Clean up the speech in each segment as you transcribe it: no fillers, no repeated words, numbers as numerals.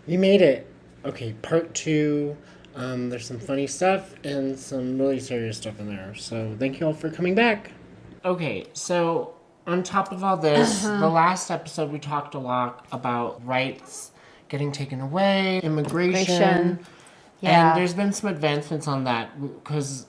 We made it. Okay, part 2. There's some funny stuff and some really serious stuff in there. So thank you all for coming back. Okay, so on top of all this, the last episode we talked a lot about rights getting taken away, immigration. Yeah. And there's been some advancements on that because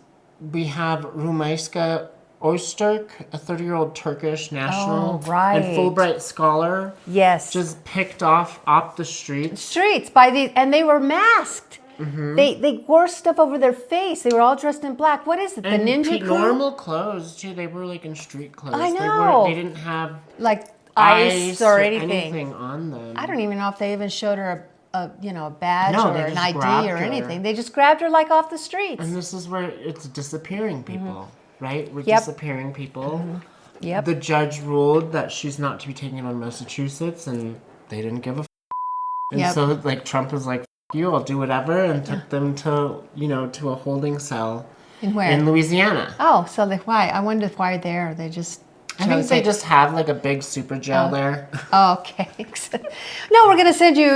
we have Rumeyska Öztürk, a 30-year-old Turkish national right. and Fulbright scholar. Yes. Just picked off the streets. And they were masked. Mm-hmm. They wore stuff over their face. They were all dressed in black. What is it? And the ninja crew? Normal clothes too. They were like in street clothes. I know. They didn't have like ice or anything on them. I don't even know if they even showed her a badge or an ID or anything. They just grabbed her like off the streets. And this is where it's disappearing people, right? We're disappearing people. Mm-hmm. Yep. The judge ruled that she's not to be taken on Massachusetts, and they didn't give a f***. And so, like, Trump was like, F*** you, I'll do whatever, and took them to, to a holding cell. In where? In Louisiana. Oh, so why? I wondered why there. They just... I think they just have like a big super jail there. Oh, okay. No, we're going to send you,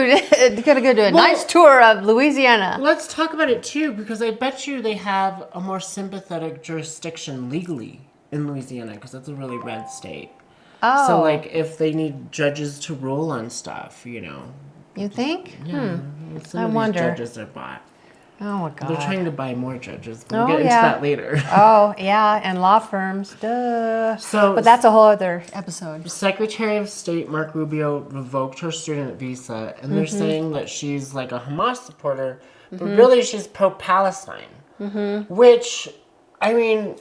going to go do a nice tour of Louisiana. Let's talk about it too, because I bet you they have a more sympathetic jurisdiction legally in Louisiana, because that's a really red state. Oh. So like if they need judges to rule on stuff, You think? Yeah. Some of these judges are bought. Oh, my God. They're trying to buy more judges. We'll get into that later. Oh, yeah, and law firms, duh. So, but that's a whole other episode. Secretary of State Mark Rubio revoked her student visa, and they're saying that she's like a Hamas supporter, but really she's pro-Palestine. Which, I mean,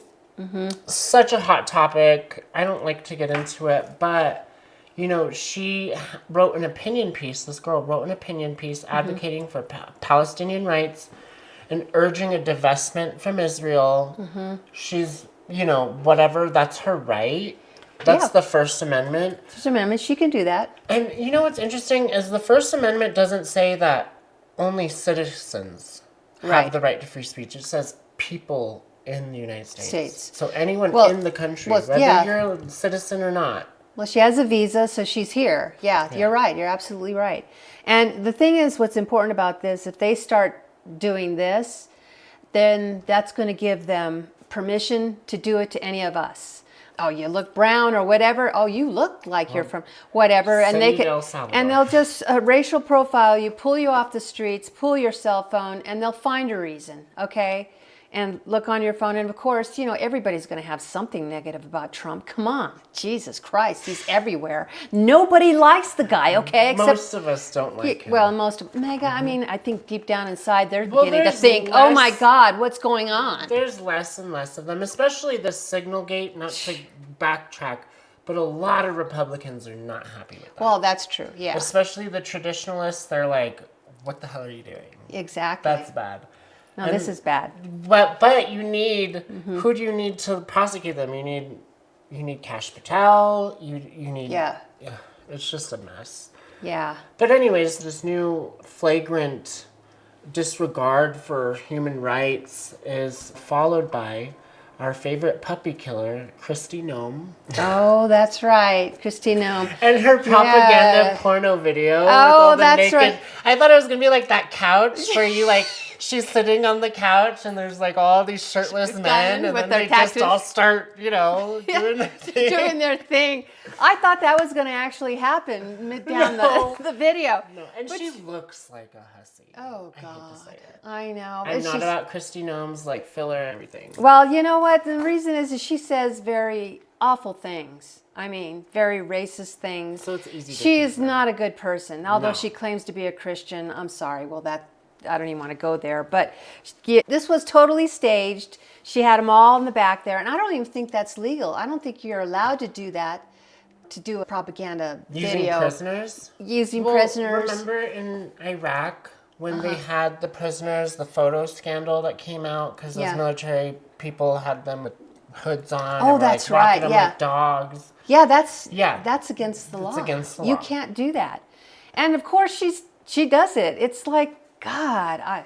such a hot topic. I don't like to get into it, but... she wrote an opinion piece. This girl wrote an opinion piece advocating for Palestinian rights and urging a divestment from Israel. She's, whatever, that's her right. That's the First Amendment. First Amendment, she can do that. And what's interesting is the First Amendment doesn't say that only citizens have the right to free speech. It says people in the United States. So anyone in the country, whether you're a citizen or not. Well, she has a visa, so she's here. Yeah, you're right. You're absolutely right. And the thing is, what's important about this, if they start doing this, then that's going to give them permission to do it to any of us. Oh, you look brown or whatever. Oh, you look like you're from whatever. And they can, and they'll just racial profile you, pull you off the streets, pull your cell phone, and they'll find a reason, okay? And look on your phone, and of course, everybody's going to have something negative about Trump. Come on, Jesus Christ, he's everywhere. Nobody likes the guy, okay? Except most of us don't like him. Well, most of Mega. I mean, I think deep down inside they're beginning to think, "Oh my God, what's going on?" There's less and less of them, especially the Signalgate. Not to backtrack, but a lot of Republicans are not happy with that. Well, that's true. Yeah. Especially the traditionalists. They're like, "What the hell are you doing?" Exactly. That's bad. No, this is bad. But you need who do you need to prosecute them? You need Kash Patel. You need it's just a mess. Yeah. But anyways, this new flagrant disregard for human rights is followed by our favorite puppy killer, Kristi Noem. Oh, that's right, Kristi Noem. And her propaganda porno video. Oh, that's right. I thought it was gonna be like that couch where you like. She's sitting on the couch, and there's like all these shirtless men, and then they just all start, doing their thing. Doing their thing. I thought that was going to actually happen down the video. No, and she looks like a hussy. Oh, God. I hate to say it. I know. And not about Kristi Noem's like filler and everything. Well, you know what? The reason is she says very awful things. I mean, very racist things. So it's easy to She is not a good person, although she claims to be a Christian. I'm sorry. Well, I don't even want to go there, but this was totally staged. She had them all in the back there, and I don't even think that's legal. I don't think you're allowed to do that, to do a propaganda video. Using prisoners. Remember in Iraq when they had the prisoners, the photo scandal that came out because those military people had them with hoods on. Oh, and that's like, right. Them Yeah, like dogs. Yeah, that's against the law. It's against the law. You can't do that, and of course she does it. It's like. God,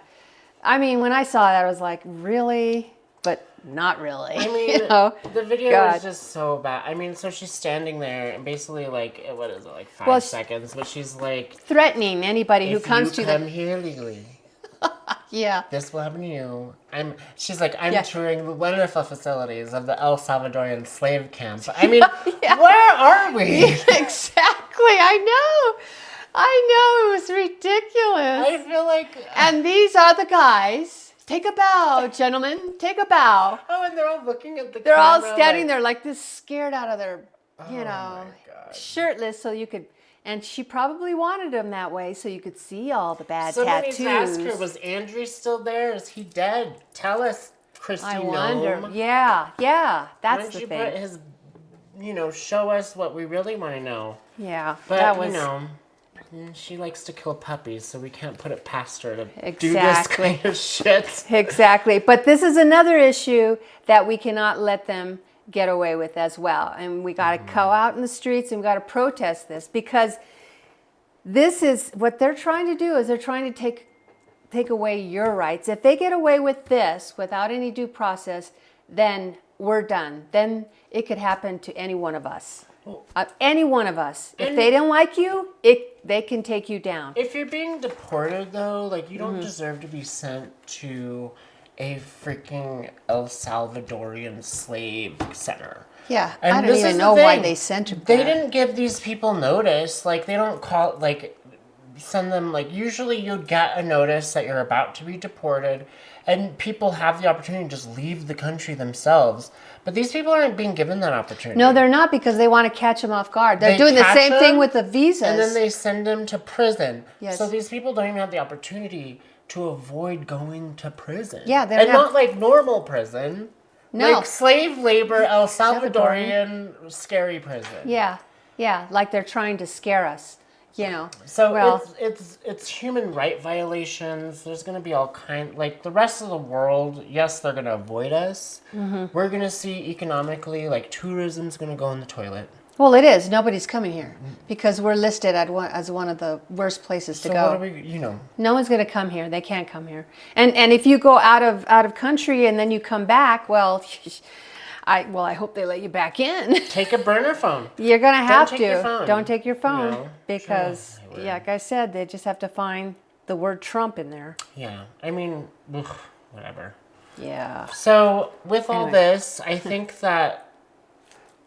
I mean, when I saw that, I was like, really? But not really. I mean, you know? the video God. is just so bad. I mean, so she's standing there and basically like, what is it, like 5 seconds? But she's like, threatening anybody who comes if to you them. come here illegally, Yeah. this will happen to you. She's like, I'm Yeah. touring the wonderful facilities of the El Salvadorian slave camp. I mean, where are we? Exactly. I know. It was ridiculous. I feel like... And these are the guys. Take a bow, gentlemen. Take a bow. Oh, and they're all looking at the They're all camera, standing like, there like this, scared out of their, oh my God. shirtless, so you could. And she probably wanted them that way, so you could see all the bad Someone tattoos. needs to ask her, was Andrew still there? Is he dead? Tell us, Kristi I wonder. Noem. Yeah, Why that's don't the you thing. put his, show us what we really want to know. Yeah, But, that was she likes to kill puppies, so we can't put it past her to do this Exactly. kind of shit. exactly. But this is another issue that we cannot let them get away with as well. And we got to go out in the streets and we got to protest this, because this is what they're trying to do. Is they're trying to take away your rights. If they get away with this without any due process, then we're done. Then it could happen to any one of us. Any one of us. If they don't like you, they can take you down. If you're being deported, though, like, you Mm-hmm. don't deserve to be sent to a freaking El Salvadorian slave center. Yeah, And I don't this even is the know why thing. they sent him They there. didn't give these people notice. Like, they don't call, like, send them, like, usually you'd get a notice that you're about to be deported, and people have the opportunity to just leave the country themselves. But these people aren't being given that opportunity. No, they're not, because they want to catch them off guard. They're They doing the catch same thing them, with the visas. And then they send them to prison. Yes. So these people don't even have the opportunity to avoid going to prison. Yeah, they and don't have- not like normal prison. No. Like slave labor, El Salvadorian scary prison. Yeah, like they're trying to scare us, So Well, it's human right violations. There's going to be all like the rest of the world. Yes, they're going to avoid us. Mm-hmm. We're going to see economically, like tourism's going to go in the toilet. well, it is. Nobody's coming here because we're listed as one of the worst places to So go. what do we, No one's going to come here. They can't come here. And if you go out of country and then you come back, well, I hope they let you back in. take a burner phone. You're going to have take to. your phone. Don't take your phone No. because, Sure, like I said, they just have to find the word Trump in there. Yeah, I mean, whatever. Yeah. So with all Anyway. this, I think that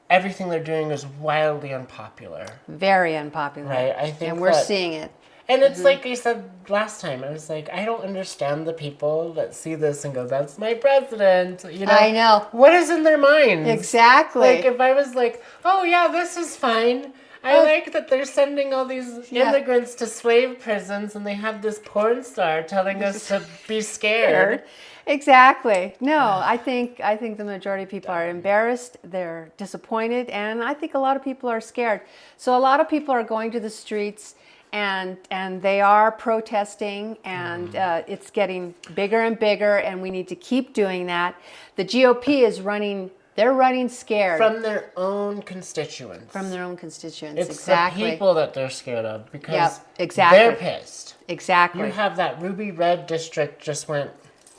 everything they're doing is wildly unpopular. Very unpopular. Right, I think And we're that- seeing it. And it's like I said last time, I was like, I don't understand the people that see this and go, that's my president. I know. What is in their minds? Exactly. Like if I was like, oh yeah, this is fine. I like that they're sending all these Yeah. immigrants to slave prisons and they have this porn star telling us to be scared. Exactly. No, I think the majority of people are embarrassed, they're disappointed, and I think a lot of people are scared. So a lot of people are going to the streets and they are protesting, and it's getting bigger and bigger, and we need to keep doing that. The GOP is running. They're running scared From their own constituents. from their own constituents. It's exactly. the people that they're scared of because Yep, exactly. they're pissed. Exactly. You have that ruby red district just went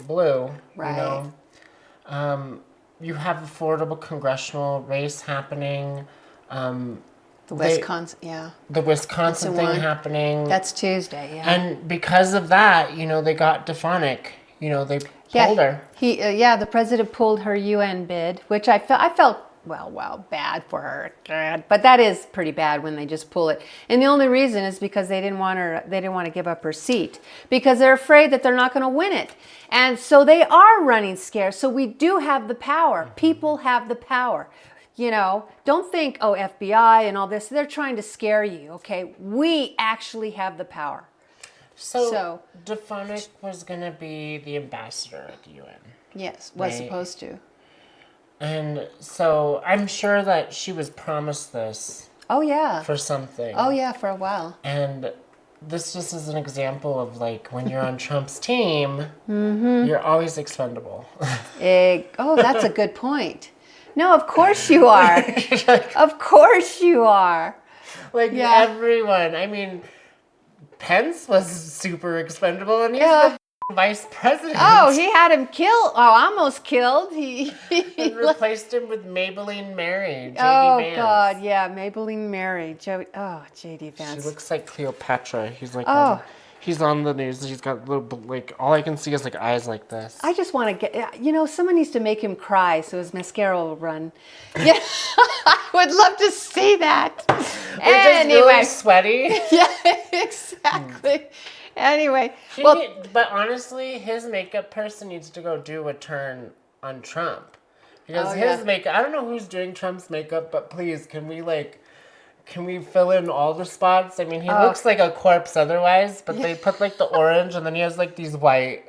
blue. Right. You have affordable congressional race happening. The Wisconsin. Yeah. The Wisconsin That's the thing one. happening. That's Tuesday. Yeah. And because of that, they got Stefanik. They pulled her. The president pulled her UN bid, which I felt bad for her. God. But that is pretty bad when they just pull it. And the only reason is because they didn't want to give up her seat because they're afraid that they're not going to win it. And so they are running scared. So we do have the power. People have the power. Don't think, oh, FBI and all this, they're trying to scare you, okay? We actually have the power. So Stefanik was going to be the ambassador at the UN. Yes, was Right. supposed to. And so I'm sure that she was promised this Oh, yeah. for something. Oh, yeah, for a while. And this just is an example of like when you're on Trump's team, you're always expendable. That's a good point. No, of course you are. Of course you are. Like Yeah. everyone. I mean, Pence was super expendable and he's Yeah. vice president. Oh, he had him killed. Oh, almost killed. And replaced him with Maybelline Mary, J.D. Oh Vance. God, yeah, Maybelline Mary. J.D. Vance. She looks like Cleopatra. He's like, Oh. he's on the news. He's got little, like, all I can see is like eyes like this. I just want to get, someone needs to make him cry so his mascara will run. Yeah, I would love to see that. Just really sweaty. Yeah, exactly. Anyway, but honestly, his makeup person needs to go do a turn on Trump. Because his makeup, I don't know who's doing Trump's makeup, but please, can we fill in all the spots? I mean, he looks like a corpse otherwise, but they put like the orange and then he has like these white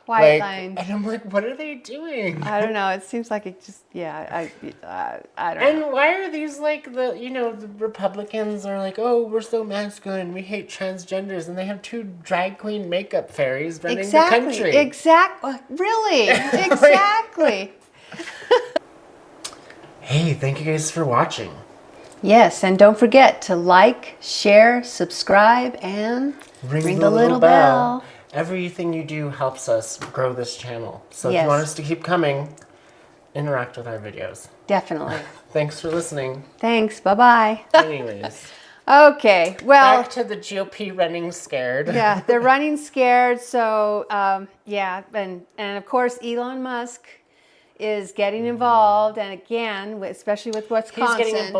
lines. And I'm like, what are they doing? I don't know. It seems like it just, I don't know. And why are these like the Republicans are like, oh, we're so masculine, we hate transgenders, and they have 2 drag queen makeup fairies running the country. Exactly. Really? Exactly. Hey, thank you guys for watching. Yes, and don't forget to like, share, subscribe, and ring the little bell. Everything you do helps us grow this channel. So if you want us to keep coming, interact with our videos. Definitely. Thanks for listening. Thanks. Bye-bye. Anyways. Okay. Well, back to the GOP running scared. Yeah, they're running scared. So, and of course, Elon Musk is getting involved, and again, especially with Wisconsin. He's getting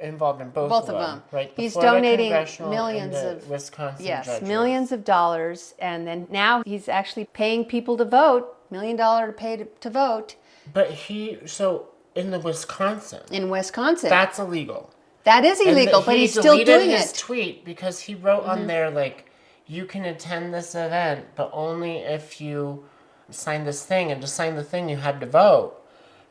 involved in both of them. Right? He's donating millions of Wisconsin judges. Millions of dollars, and then now he's actually paying people to vote, $1 million to pay to vote. But in Wisconsin. In Wisconsin. That's illegal. That is illegal, but he's still doing it. He deleted his tweet because he wrote on there, like, you can attend this event, but only if you sign this thing, and to sign the thing you had to vote.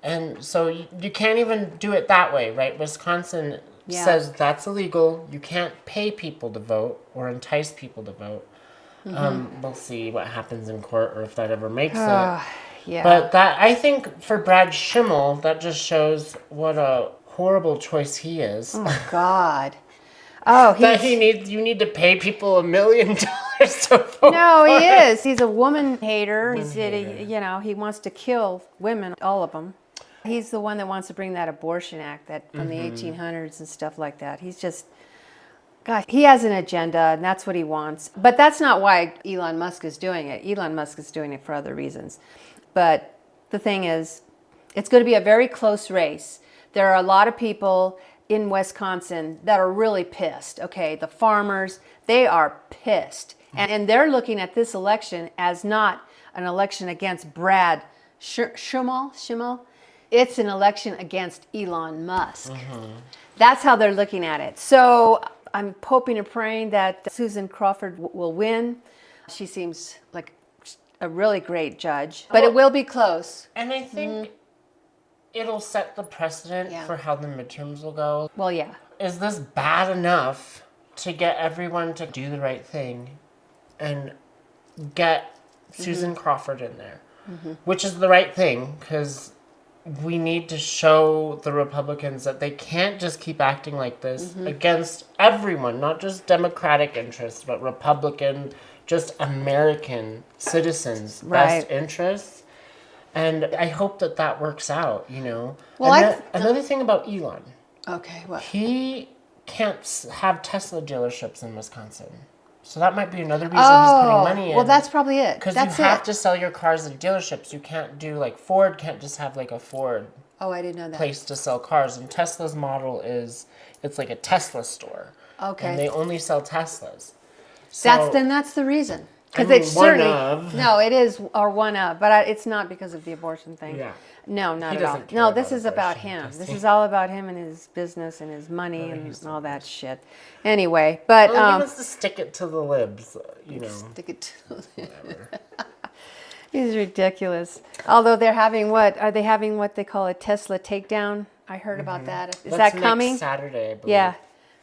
And so you can't even do it that way, right? Wisconsin says that's illegal. You can't pay people to vote or entice people to vote. We'll see what happens in court or if that ever makes it. Yeah. But I think for Brad Schimmel, that just shows what a horrible choice he is. Oh God. Oh, you need to pay people $1 million to vote. No, he is. He's a woman hater. He wants to kill women, all of them. He's the one that wants to bring that abortion act from the 1800s and stuff like that. He's just, gosh, he has an agenda, and that's what he wants. But that's not why Elon Musk is doing it. Elon Musk is doing it for other reasons. But the thing is, it's going to be a very close race. There are a lot of people in Wisconsin that are really pissed. Okay, the farmers, they are pissed. And they're looking at this election as not an election against Brad Schimmel. It's an election against Elon Musk. That's how they're looking at it. So I'm hoping and praying that Susan Crawford will win. She seems like a really great judge, but it will be close. And I think it'll set the precedent for how the midterms will go. Well, yeah. Is this bad enough to get everyone to do the right thing and get Susan Crawford in there? Which is the right thing, because we need to show the Republicans that they can't just keep acting like this against everyone, not just Democratic interests, but Republican, just American citizens' best interests. And I hope that works out, Well, another thing about Elon. Okay, what? He can't have Tesla dealerships in Wisconsin. So that might be another reason he's putting money in. Well, that's probably it. Because you have to sell your cars in dealerships. You can't do, like, Ford can't just have, like, a Ford I didn't know that. place to sell cars. And Tesla's model it's like a Tesla store. Okay. And they only sell Teslas. So, that's the reason. Because it's one certainly of. No, it is or one of, but it's not because of the abortion thing. Yeah. No, not He at all. doesn't care No, about this is about abortion, him. does This he? is all about him and his business and his money and all that shit. Anyway, but He wants to stick it to the libs, Stick it to He's ridiculous. Although they're having are they having what they call a Tesla takedown? I heard about that. Is That's that coming? next Saturday, I believe. Yeah.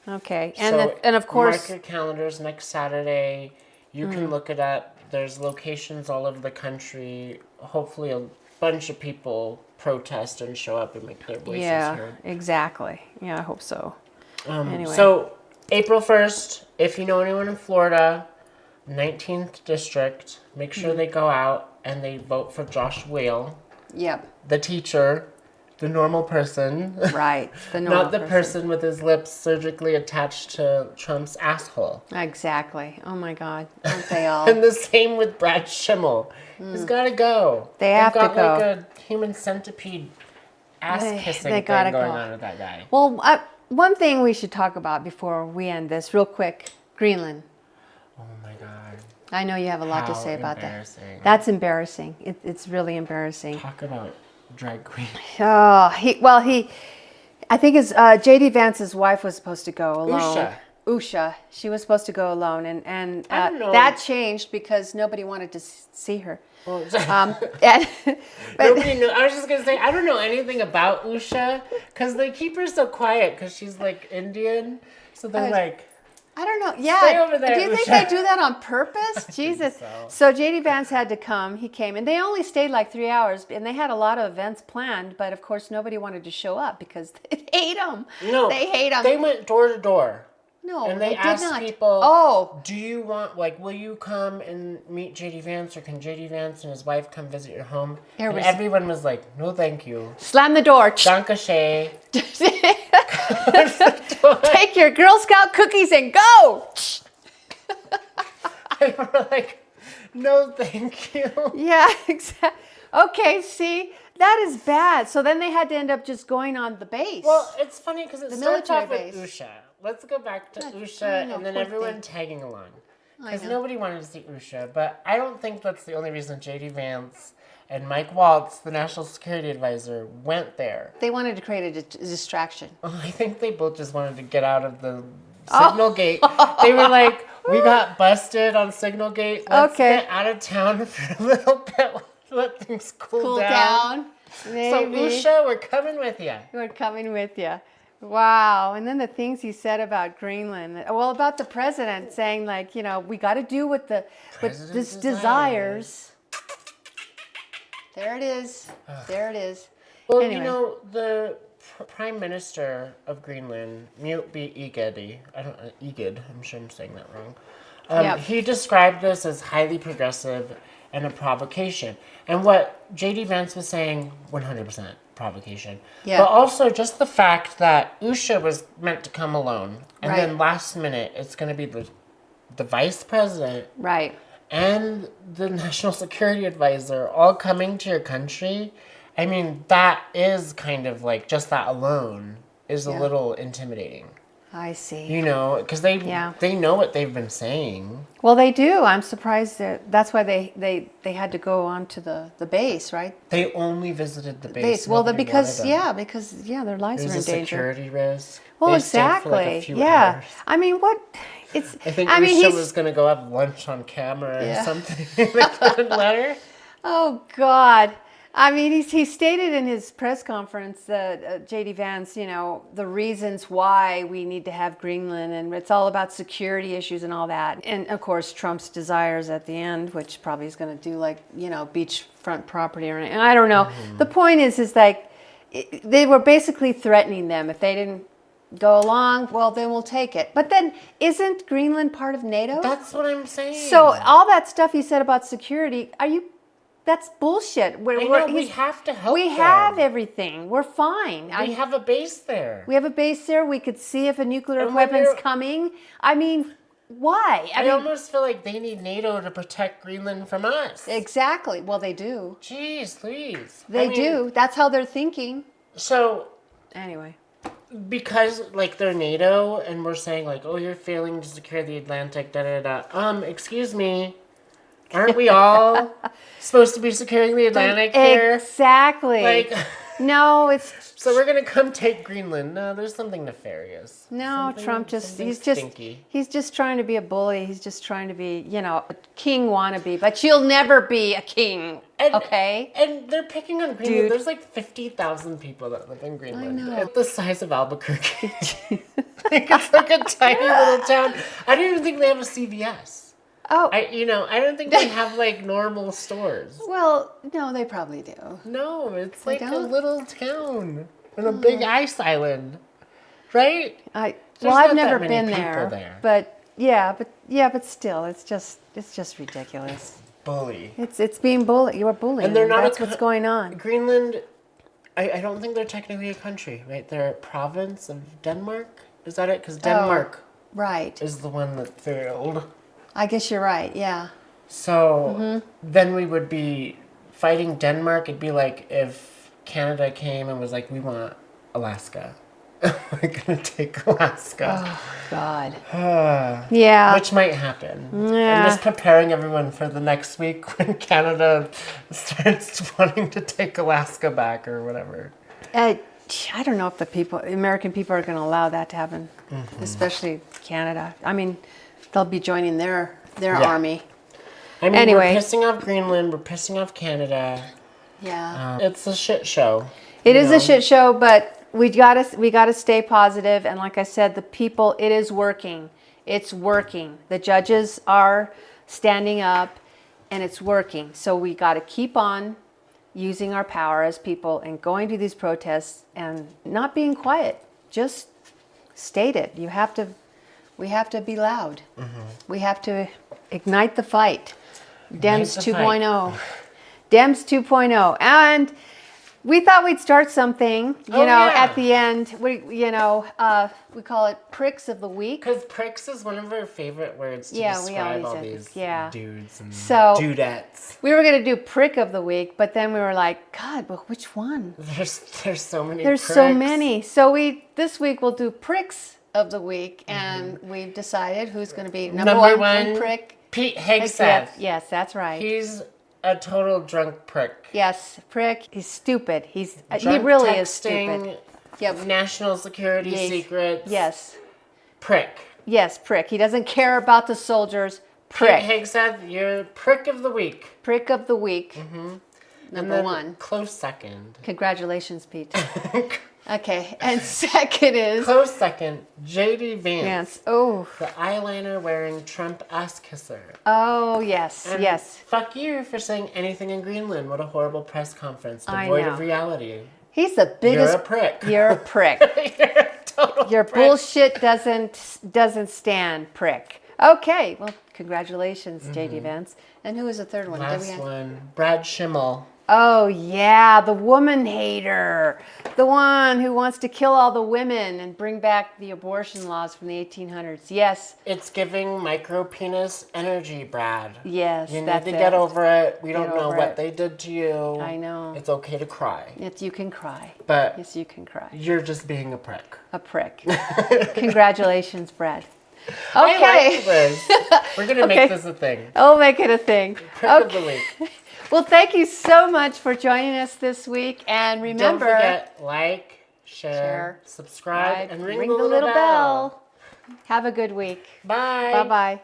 Okay. So And of course, mark your calendars next Saturday. You can look it up. There's locations all over the country. Hopefully a bunch of people protest and show up and make their voices heard. Exactly. Yeah, I hope so. Anyway. So April 1st, if you know anyone in Florida, 19th district. Make sure they go out and they vote for Josh Whale, Yep. the teacher, the normal person. Right. The normal Not the person with his lips surgically attached to Trump's asshole. Exactly. Oh my God. Aren't they all? And the same with Brad Schimmel. He's got to go. They have They've to got go. like a human centipede ass kissing they thing gotta going go. on with that guy. Well, one thing we should talk about before we end this, real quick. Greenland. Oh my God. I know you have a lot to How say about that. embarrassing. That's embarrassing. It's really embarrassing. Talk about drag queen. Oh, I think his J.D. Vance's wife was supposed to go alone. Usha. She was supposed to go alone, and I don't know. that changed because nobody wanted to see her. Well, But nobody knew. I was just gonna say I don't know anything about Usha because they keep her so quiet because she's like Indian, so they're like. I don't know. Yeah. Stay over there, Do you think Usha. they do that on purpose? Jesus. so. So J.D. Vance had to come. He came, and they only stayed like 3 hours, and they had a lot of events planned, but of course nobody wanted to show up because they hate him. No, they hate him. They went door to door. No, and they did asked not. people, Oh, do you want, like, will you come and meet J.D. Vance, or can J.D. Vance and his wife come visit your home? There And was- everyone was like, no, thank you. slam the door. Danke schön. Take your Girl Scout cookies and go. They were like, no, thank you. Yeah, exactly. Okay, see, that is bad. So then they had to end up just going on the base. Well, it's funny because it The starts off with military base. Usha. Let's go back to I Usha know, and then poor everyone thing. tagging along. I Because know. nobody wanted to see Usha, but I don't think that's the only reason J.D. Vance and Mike Waltz, the National Security Advisor, went there. They wanted to create a distraction. I think they both just wanted to get out of the Oh. Signal Gate. They were like, we got busted on Signal Gate. Let's Okay. get out of town for a little bit. Let things cool down. So, Maybe. Usha, we're coming with you. We're coming with you. Wow. And then the things he said about Greenland. Well, about the president saying, like, you know, we got to do with President's this desires. There it is. There it is. Well, Anyway. you know, the Prime Minister of Greenland, Mute B. Egede, Egede, I'm sure I'm saying that wrong. Yep. He described this as highly progressive and a provocation. And what J.D. Vance was saying, 100% provocation. Yeah. But also just the fact that Usha was meant to come alone. And Right. then last minute, it's going to be the vice president Right. and the National Security Advisor all coming to your country. I mean, that is kind of like, just that alone is a Yeah. little intimidating. I see. You know, because they Yeah. know what they've been saying. Well, they do. I'm surprised that's why they had to go on to the base, right? They only visited the base. Well, Nobody because wanted them. their lives There's are in a danger. security risk. Well, They stayed exactly. for like a few Yeah. hours. I mean, what? It's. I think I mean, Usha he's. was going to go have lunch on camera Yeah. or something. They couldn't let her. Oh God. I mean, he stated in his press conference that J.D. Vance, you know, the reasons why we need to have Greenland, and it's all about security issues and all that. And of course, Trump's desires at the end, which probably is going to do like, you know, beachfront property or anything. I don't know. The point is like they were basically threatening them if they didn't go along. Well, then we'll take it. But then, isn't Greenland part of NATO? That's what I'm saying. So all that stuff he said about security, that's bullshit. I know, we have to help We them. have everything. We're fine. We have a base there. We have a base there. We could see if a nuclear And when weapon's you're- coming. I mean, why? I mean, almost feel like they need NATO to protect Greenland from us. exactly. Well, they do. Jeez, Louise. They do. That's how they're thinking. So, Anyway. because, like, they're NATO, and we're saying, like, oh, you're failing to secure the Atlantic, da-da-da. Excuse me. Aren't we all supposed to be securing the Atlantic here? Exactly. Like, no, it's so we're gonna come take Greenland. No, there's something nefarious. no. Trump something he's stinky. just trying to be a bully. He's just trying to be, you know, a king wannabe. But you'll never be a king, And- okay? And they're picking on Greenland. Dude. There's like 50,000 people that live in Greenland. know. It's the size of Albuquerque. Like, it's like a tiny little town. I don't even think they have a CVS. Oh, I don't think they have like normal stores. well, no, they probably do. No, it's They like a don't? little town on a big ice island, right? Well, There's I've not that never many been people there, there. but but still, it's just ridiculous. Bully. It's being bullied. You're bullying. And they're not That's what's going on. Greenland, I don't think they're technically a country, right? They're a province of Denmark. Is that it? Because Denmark Right. is the one that failed. I guess you're right. Yeah. So then we would be fighting Denmark. It'd be like if Canada came and was like, we want Alaska. We're going to take Alaska. Oh, God. Yeah. Which might happen. Yeah. I'm just preparing everyone for the next week when Canada starts wanting to take Alaska back or whatever. I don't know if the American people are going to allow that to happen, especially Canada. I mean, they'll be joining their army. I mean, Anyway. we're pissing off Greenland. We're pissing off Canada. Yeah. It's a shit show. It is a shit show, but we gotta stay positive. And like I said, the people, it is working. It's working. The judges are standing up, and it's working. So we got to keep on using our power as people and going to these protests and not being quiet. Just state it. We have to be loud. We have to ignite the fight. Dems 2.0. Dems 2.0. And we thought we'd start something, at the end. We call it Pricks of the Week. Because pricks is one of our favorite words to describe all these dudes and dudettes. We were going to do Prick of the Week, but then we were like, God, but which one? There's so many There's pricks. so many. So this week we'll do Pricks of the Week, and we've decided who's going to be number one prick. Pete Hegseth. Yes, that's right. He's a total drunk prick. Yes, prick. He's stupid. He Drunk really texting, is stupid. Yep. National security secrets. Yes. Prick. Yes, prick. He doesn't care about the soldiers. Prick. Pete Hegseth, you're prick of the week. Prick of the week. Number one. Close second. Congratulations, Pete. Okay, and second is... Close second, J.D. Vance. Vance. Oh. The eyeliner wearing Trump ass kisser. Oh, yes, And yes. fuck you for saying anything in Greenland. What a horrible press conference. I Devoid know. of reality. He's the biggest... You're a prick. You're a prick. You're a total Your prick. bullshit doesn't stand, prick. Okay, well, congratulations, J.D. Vance. And who was the third one? Last one, Brad Schimmel. Oh, yeah, the woman hater. The one who wants to kill all the women and bring back the abortion laws from the 1800s. Yes. It's giving micro penis energy, Brad. Yes, You need that's to it. get over it. We don't know over what it. they did to you. I know. It's okay to cry. Yes, you can cry. But Yes, you can cry. you're just being a prick. A prick. Congratulations, Brad. I Okay. like this. We're going to make this a thing. I'll make it a thing. Prick of the week. Well, thank you so much for joining us this week. And remember, Don't forget, like, share, subscribe, and ring the little bell. Have a good week. Bye. Bye-bye.